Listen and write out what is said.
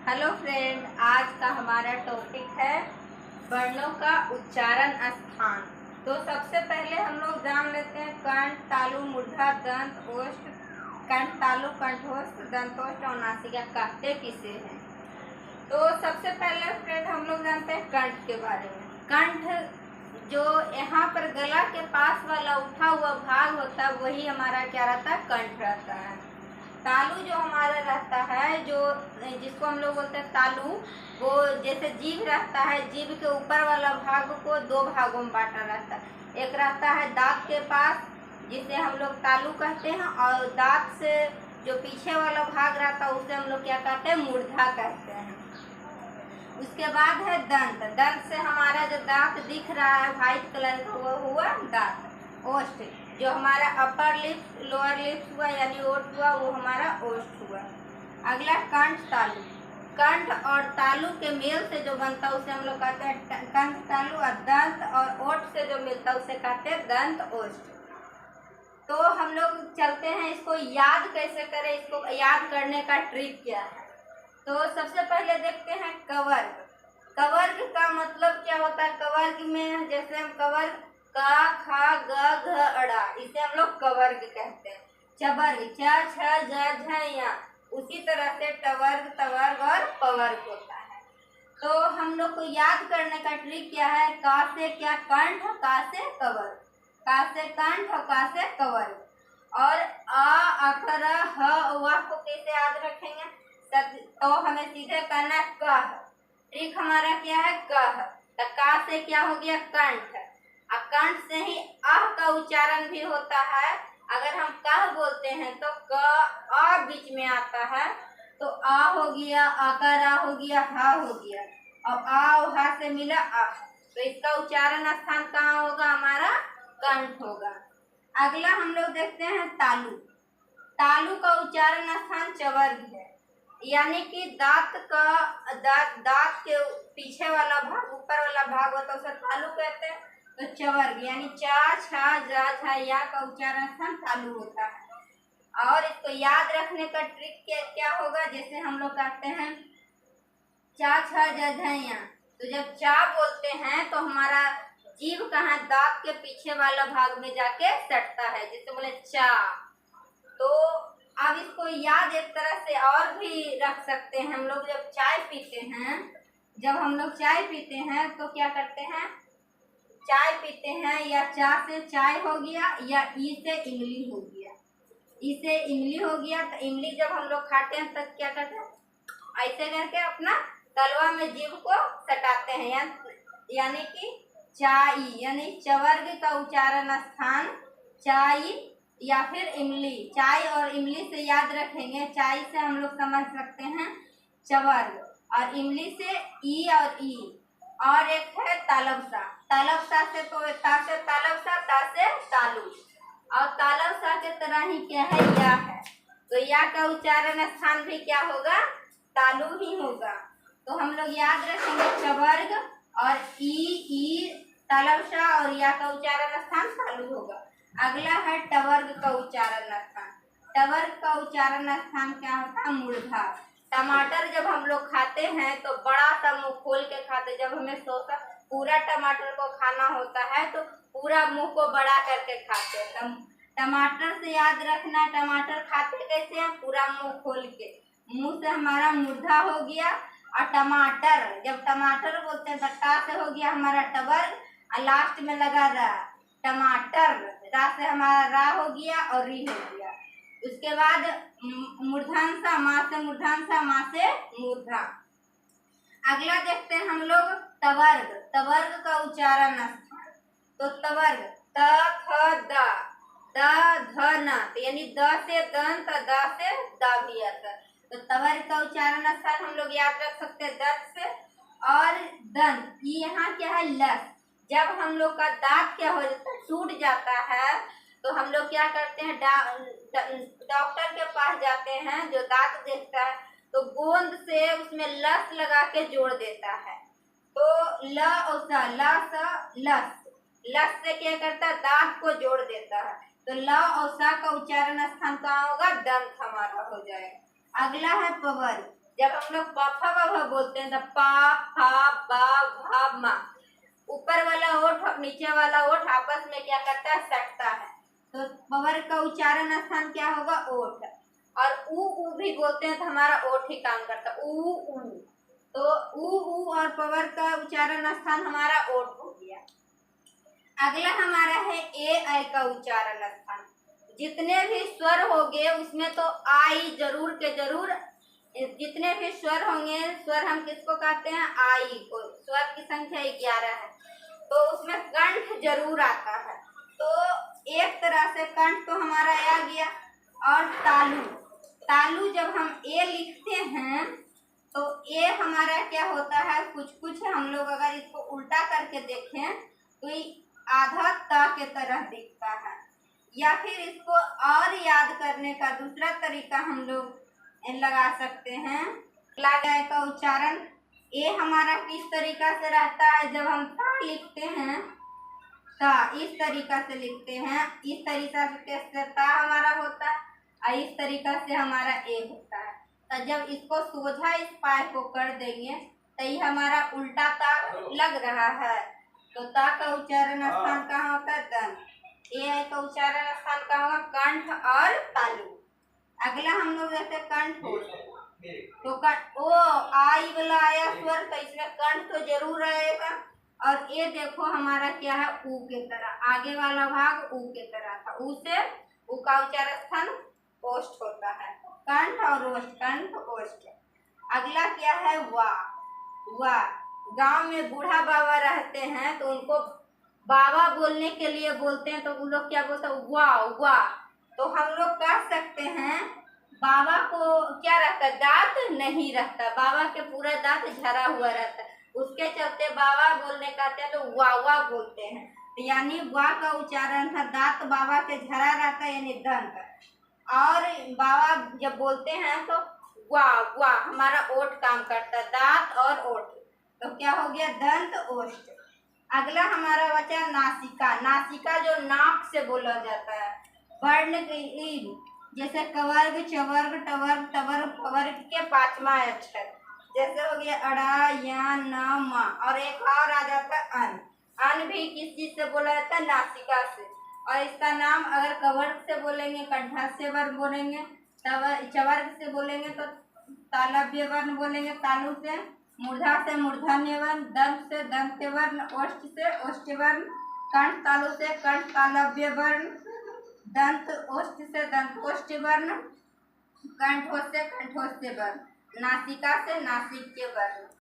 Hello friend, आज का हमारा टॉपिक है वर्णों का उच्चारण स्थान। तो सबसे पहले हम लोग जान लेते हैं कंठ, तालु, मूर्धा, दंत, ओष्ठ। कंठ, तालु, कंठोष्ठ, दंतोष्ठ और नासिका कहते किसे हैं। तो सबसे पहले फ्रेंड हम लोग जानते हैं कंठ के बारे में। कंठ जो यहाँ पर गला के पास वाला उठा हुआ भाग होता है वही हमारा क्या रहता है, कंठ रहता है। तालु जो हमारा रहता है, जो जिसको हम लोग बोलते हैं तालु, वो जैसे जीभ रहता है, जीभ के ऊपर वाला भाग को दो भागों में बांटा रहता है। एक रहता है दांत के पास जिसे हम लोग तालु कहते हैं, और दांत से जो पीछे वाला भाग रहता है उसे हम लोग क्या कहते हैं, मूर्धा कहते हैं। उसके बाद है दंत। दंत से हमारा जो दांत दिख रहा है व्हाइट कलर का वो हुआ दांत। ओष्ठ जो हमारा अपर लिप्स लोअर लिप्स हुआ यानी ओठ हुआ, वो हमारा ओष्ठ हुआ। अगला कंठ, तालु। कंठ और तालु के मेल से जो बनता है उसे हम लोग कहते हैं कंठ तालु, और दंत और ओठ से जो मिलता है उसे कहते हैं दंत ओष्ठ। तो हम लोग चलते हैं, इसको याद कैसे करें, इसको याद करने का ट्रिक क्या है। तो सबसे पहले देखते हैं कवर्ग। कवर्ग का मतलब क्या होता है। कवर्ग में जैसे हम कवर्ग का, खा, ग, घ, अड़ा, इसे हम लोग कवर्ग कहते हैं। चवर्ग च, छ, ज, झ, या, उसी तरह से टवर्ग, तवर्ग और पवर्ग होता है। तो हम लोग को याद करने का ट्रिक क्या है, का से क्या कंठ, का से कवर्ग, का से कंठ और का से कवर्ग। और अकर, ह को कैसे याद रखेंगे, तो हमें सीधे करना है कह। ट्रिक हमारा क्या है, कह। तो का से क्या हो गया, कंठ। और कंठ से ही अह का उच्चारण भी होता है। अगर हम कह बोलते हैं तो क आ बीच में आता है, तो आ हो गया, आकर आ हो गया, हा हो गया, और आ और हा से मिला आ। तो इसका उच्चारण स्थान कहाँ होगा, हमारा कंठ होगा। अगला हम लोग देखते हैं तालु। तालु का उच्चारण स्थान चवर्ग है, यानी कि दांत के पीछे वाला भाग, ऊपर वाला भाग होता है उसे तालु कहते हैं। तो चवर्ग यानी चा, छा, जा, झा, या का उच्चारण स्थान तालु होता है। और इसको याद रखने का ट्रिक क्या होगा, जैसे हम लोग कहते हैं चा, छा, जा, झा, या, तो जब चा बोलते हैं तो हमारा जीभ कहाँ, दांत के पीछे वाला भाग में जाके सटता है, जैसे बोले चा। तो अब इसको याद एक तरह से और भी रख सकते हैं। हम लोग जब चाय पीते हैं, जब हम लोग चाय पीते हैं तो क्या करते हैं, चाय पीते हैं, या चा से चाय हो गया, या ई से इमली हो गया, ई से इमली हो गया। तो इमली जब हम लोग खाते हैं तब क्या करते हैं, ऐसे करके अपना तलवा में जीभ को सटाते हैं, यानी कि चाई, यानी चवर्ग का उच्चारण स्थान चाई या फिर इमली। चाय और इमली से याद रखेंगे, चाय से हम लोग समझ सकते हैं चवर्ग, और इमली से ई और ई। और एक है तालवसा। तालवसा से तो ता से तालवसा, ता से तालु, और तालवसा के तरह ही क्या है, या है। तो या का उच्चारण स्थान भी क्या होगा, तालु ही होगा। तो हम लोग याद रखेंगे चवर्ग और ई तालवसा, और या का उच्चारण स्थान तालु होगा। अगला है टवर्ग का उच्चारण स्थान। टवर्ग का उच्चारण स्थान क्या होता है, मूर्धा। टमाटर जब हम लोग खाते हैं तो बड़ा सा मुंह खोल के खाते, जब हमें सोचा पूरा टमाटर को खाना होता है तो पूरा मुंह को बड़ा करके खाते हैं। टमाटर से याद रखना, टमाटर खाते कैसे हैं, पूरा मुंह खोल के। मुंह से हमारा मूर्धा हो गया। और टमाटर, जब टमाटर बोलते हैं तो टा से हो गया हमारा टवर्ग, और लास्ट में लगा रा, टमाटर, रा से हमारा रा हो गया और री हो गया। उसके बाद मूर्धांसा, माँ से मूर्धांसा, माँ से मूर्धा। अगला देखते हैं हम लोग तवर्ग। तवर्ग का उच्चारण स्थान, तो तवर्ग त, थ, द, ध, न, यानी द से दंत, द से दा भी आता है। तो तवर्ग का उच्चारण स्थान हम लोग याद रख सकते हैं दंत से। और दंत, यहाँ क्या है, लस। जब हम लोग का दांत क्या हो जाता है, टूट जाता है, तो हम लोग क्या करते हैं, डॉक्टर के पास जाते हैं जो दांत देखता है, तो गोंद से उसमें लस लगा के जोड़ देता है। तो ल और स, ल, स, लस, लस से क्या करता है, दांत को जोड़ देता है। तो ल और स का उच्चारण स्थान कहाँ होगा, दंत हमारा हो जाएगा। अगला है पवर्ग। जब हम लोग प फ ब भ बोलते हैं तो पा फा बा भा मा, ऊपर वाला ओठ और नीचे वाला ओठ आपस में क्या करता है, सटता है। तो पवर का उच्चारण स्थान क्या होगा, ओठ। और ऊ भी बोलते हैं तो हमारा ओठ ही काम करता है, ऊ। तो ऊ और पवर का उच्चारण स्थान हमारा ओठ हो गया। अगला हमारा है ए ऐ का उच्चारण स्थान। जितने भी स्वर होंगे उसमें तो आई जरूर के जरूर, जितने भी स्वर होंगे, स्वर हम किसको कहते हैं, आई को। स्वर की संख्या 11 है, तो उसमें कंठ जरूर आता है। तो एक तरह से कंठ तो हमारा आ गया। और तालु, तालु जब हम ए लिखते हैं तो ए हमारा क्या होता है, कुछ हम लोग अगर इसको उल्टा करके देखें तो ये आधा त के तरह दिखता है। या फिर इसको और याद करने का दूसरा तरीका हम लोग लगा सकते हैं। लगाए का उच्चारण ए हमारा किस तरीका से रहता है, जब हम ता लिखते हैं ता इस तरीका से लिखते हैं, इस तरीका से ता हमारा होता है और इस तरीका से हमारा ए होता है। तो जब इसको सोझा इस पाए को कर देंगे तो ये हमारा उल्टा ता लग रहा है। तो ता का उच्चारण स्थान कहाँ होता है, दंत। ए का उच्चारण स्थान कहाँ होगा, कंठ और तालु। अगला हम लोग जैसे कंठ हो, तो कंठ ओ आई वाला आया स्वर, तो इसमें कंठ तो जरूर रहेगा। और ये देखो हमारा क्या है, ऊ के तरह, आगे वाला भाग ऊ के तरह था। ऊ से ऊ का उच्चारण स्थान ओष्ठ होता है, कंठ और ओष्ठ, कंठ ओष्ठ। अगला क्या है, वा। वा, गांव में बूढ़ा बाबा रहते हैं तो उनको बाबा बोलने के लिए बोलते हैं, तो वो लोग क्या बोलते हैं, वाह वाह। तो हम लोग कह सकते हैं बाबा को क्या रहता है, दांत नहीं रहता, बाबा के पूरा दांत झरा हुआ रहता है, उसके चलते बाबा बोलने कहते हैं तो वाह वाह बोलते हैं। तो यानी वाह का उच्चारण था, दांत बाबा के झरा रहता है यानी दंत। और बाबा जब बोलते हैं तो वाह वाह, हमारा ओठ काम करता है, दांत और ओठ। तो क्या हो गया, दंत ओष्ठ। अगला हमारा बचा नासिका। नासिका जो नाक से बोला जाता है, वर्ण जैसे कवर्ग चवर्ग टवर्ग टवर्ग पवर्ग के 5वां अक्षर, जैसे हो गया अड़ा या न मा। और एक और आ जाता है अन। अन भी किस चीज से बोला जाता है, नासिका से। और इसका नाम अगर कवर्ग से बोलेंगे कंठस्थ से वर्ण बोलेंगे, चवर्ग से बोलेंगे तो तालव्य वर्ण बोलेंगे, तालु से, मूर्धा से मूर्धन्य वर्ण, दंत से दंत्य वर्ण, ओष्ठ से ओष्ठ वर्ण, कंठ तालु से कंठ तालव्य वर्ण, दंत ओष्ठ से दंतोष्ठ वर्ण, कंठोष्ठ से कंठोष्ठ वर्ण, नासिका से नासिक के वर्ण।